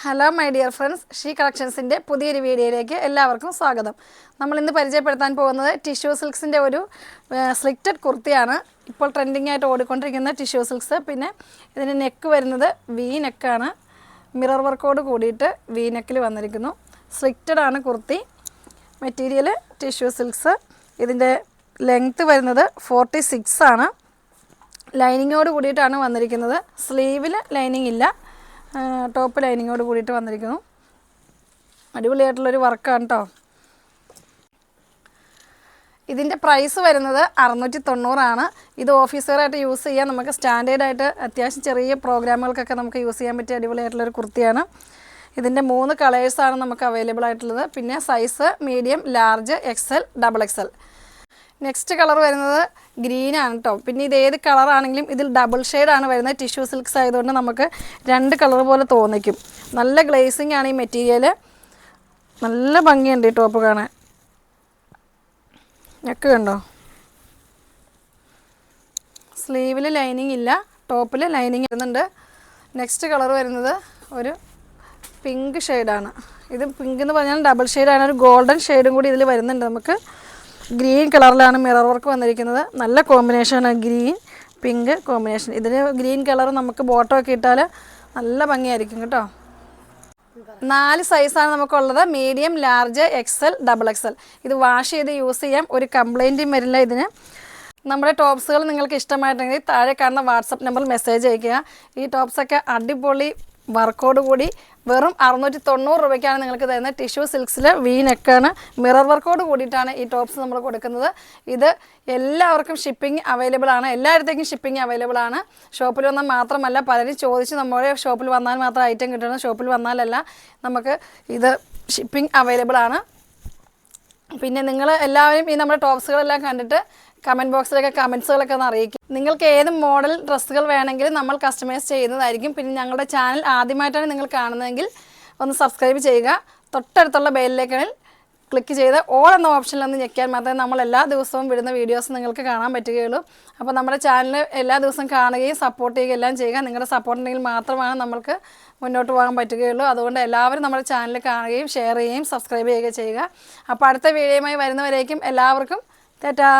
Hello my dear friends, She കളക്ഷൻസിൻ്റെ പുതിയൊരു വീഡിയോയിലേക്ക് എല്ലാവർക്കും സ്വാഗതം. നമ്മൾ ഇന്ന് പരിചയപ്പെടുത്താൻ പോകുന്നത് ടിഷ്യൂ സിൽക്സിൻ്റെ ഒരു സ്ലിക്റ്റഡ് കുർത്തിയാണ്. ഇപ്പോൾ ട്രെൻഡിങ് ആയിട്ട് ഓടിക്കൊണ്ടിരിക്കുന്ന ടിഷ്യൂ സിൽക്സ്. പിന്നെ ഇതിന് നെക്ക് വരുന്നത് വി നെക്കാണ്. മിറർ വർക്കോട് കൂടിയിട്ട് വി നെക്കിൽ വന്നിരിക്കുന്നു. സ്ലിക്റ്റഡ് ആണ് കുർത്തി. Material tissue silks. ഇതിൻ്റെ ലെങ്ത്ത് വരുന്നത് 46 ആണ്. ലൈനിങ്ങോട് കൂടിയിട്ടാണ് വന്നിരിക്കുന്നത്. സ്ലീവിൽ ലൈനിങ് ഇല്ല, ടോപ്പ് ലൈനിങ്ങോട് കൂടിയിട്ട് വന്നിരിക്കുന്നു. അടിപൊളിയായിട്ടുള്ളൊരു വർക്കാണ് കേട്ടോ. ഇതിൻ്റെ പ്രൈസ് വരുന്നത് 690 ഇത് ഓഫീസ് വെയറായിട്ട് യൂസ് ചെയ്യാൻ, നമുക്ക് സ്റ്റാൻഡേർഡായിട്ട് അത്യാവശ്യം ചെറിയ പ്രോഗ്രാമുകൾക്കൊക്കെ നമുക്ക് യൂസ് ചെയ്യാൻ പറ്റിയ അടിപൊളിയായിട്ടുള്ളൊരു കുർത്തിയാണ്. ഇതിൻ്റെ 3 കളേഴ്സാണ് നമുക്ക് അവൈലബിൾ ആയിട്ടുള്ളത്. പിന്നെ size medium, large, XL, XXL. Next colour വരുന്നത് ഗ്രീനാണ് കേട്ടോ. പിന്നെ ഇത് ഏത് കളറാണെങ്കിലും ഇതിൽ ഡബിൾ ഷെയ്ഡാണ് വരുന്നത്. ടിഷ്യൂ സിൽക്സ് ആയതുകൊണ്ട് നമുക്ക് 2 കളർ പോലെ തോന്നിക്കും. നല്ല ഗ്ലേസിങ് ആണ് ഈ മെറ്റീരിയൽ. നല്ല ഭംഗിയുണ്ട് ഈ ടോപ്പ് കാണാൻ. നെക്ക് കണ്ടോ? സ്ലീവിൽ ലൈനിങ് ഇല്ല, ടോപ്പിൽ ലൈനിങ് വരുന്നുണ്ട്. നെക്സ്റ്റ് കളർ വരുന്നത് ഒരു പിങ്ക് ഷെയ്ഡാണ്. ഇത് പിങ്ക് എന്ന് പറഞ്ഞാൽ ഡബിൾ ഷെയ്ഡാണ്. ഒരു ഗോൾഡൻ ഷെയ്ഡും കൂടി ഇതിൽ വരുന്നുണ്ട്. നമുക്ക് ഗ്രീൻ കളറിലാണ് മിറർ വർക്ക് വന്നിരിക്കുന്നത്. നല്ല കോമ്പിനേഷനാണ്, ഗ്രീൻ പിങ്ക് കോമ്പിനേഷൻ. ഇതിന് ഗ്രീൻ കളർ നമുക്ക് ബോട്ടം ഒക്കെ ഇട്ടാൽ നല്ല ഭംഗിയായിരിക്കും കേട്ടോ. 4 സൈസാണ് നമുക്കുള്ളത്: മീഡിയം, ലാർജ്, XL, XXL. ഇത് വാഷ് ചെയ്ത് യൂസ് ചെയ്യാം, ഒരു കംപ്ലൈൻറ്റും വരില്ല ഇതിന്. നമ്മുടെ ടോപ്സുകൾ നിങ്ങൾക്ക് ഇഷ്ടമായിട്ടുണ്ടെങ്കിൽ താഴെ കാണുന്ന വാട്സപ്പ് നമ്പറിൽ മെസ്സേജ് അയയ്ക്കുക. ഈ ടോപ്സൊക്കെ അടിപൊളി വർക്കോട് കൂടി വെറും 690 രൂപയ്ക്കാണ് നിങ്ങൾക്ക് തരുന്നത്. ടിഷ്യൂ സിൽക്സിൽ വി നെക്കാണ്, മിറർ വർക്കോട് കൂടിയിട്ടാണ് ഈ ടോപ്സ് നമ്മൾ കൊടുക്കുന്നത്. ഇത് എല്ലാവർക്കും ഷിപ്പിംഗ് അവൈലബിൾ ആണ്, എല്ലായിടത്തേക്കും ഷിപ്പിംഗ് അവൈലബിൾ ആണ്. ഷോപ്പിൽ വന്നാൽ മാത്രമല്ല, പലരും ചോദിച്ച് നമ്മുടെ ഷോപ്പിൽ വന്നാൽ മാത്രം ഐറ്റം കിട്ടണം, ഷോപ്പിൽ വന്നാലല്ല. നമുക്ക് ഇത് ഷിപ്പിംഗ് അവൈലബിൾ ആണ്. പിന്നെ നിങ്ങൾ എല്ലാവരും ഈ നമ്മുടെ ടോപ്സുകളെല്ലാം കണ്ടിട്ട് കമൻറ്റ് ബോക്സിലൊക്കെ കമൻസുകളൊക്കെ ഒന്ന് അറിയിക്കും. നിങ്ങൾക്ക് ഏത് മോഡൽ ഡ്രസ്സുകൾ വേണമെങ്കിലും നമ്മൾ കസ്റ്റമൈസ് ചെയ്യുന്നതായിരിക്കും. പിന്നെ ഞങ്ങളുടെ ചാനൽ ആദ്യമായിട്ടാണ് നിങ്ങൾ കാണുന്നതെങ്കിൽ ഒന്ന് സബ്സ്ക്രൈബ് ചെയ്യുക. തൊട്ടടുത്തുള്ള ബെല്ലിലേക്കാണ് ക്ലിക്ക് ചെയ്ത് ഓൾ എന്ന ഓപ്ഷനിലൊന്ന് ഞെക്കിയാൽ മാത്രമേ നമ്മൾ എല്ലാ ദിവസവും വിടുന്ന വീഡിയോസ് നിങ്ങൾക്ക് കാണാൻ പറ്റുകയുള്ളൂ. അപ്പോൾ നമ്മുടെ ചാനൽ എല്ലാ ദിവസവും കാണുകയും സപ്പോർട്ട് ചെയ്യുകയും എല്ലാം ചെയ്യുക. നിങ്ങളുടെ സപ്പോർട്ട് ഉണ്ടെങ്കിൽ മാത്രമാണ് നമ്മൾക്ക് മുന്നോട്ട് പോകാൻ പറ്റുകയുള്ളൂ. അതുകൊണ്ട് എല്ലാവരും നമ്മുടെ ചാനൽ കാണുകയും ഷെയർ ചെയ്യുകയും സബ്സ്ക്രൈബ് ചെയ്യുകയും ചെയ്യുക. അപ്പോൾ അടുത്ത വീഡിയോയുമായി വരുന്നവരേക്കും എല്ലാവർക്കും ടാറ്റാ.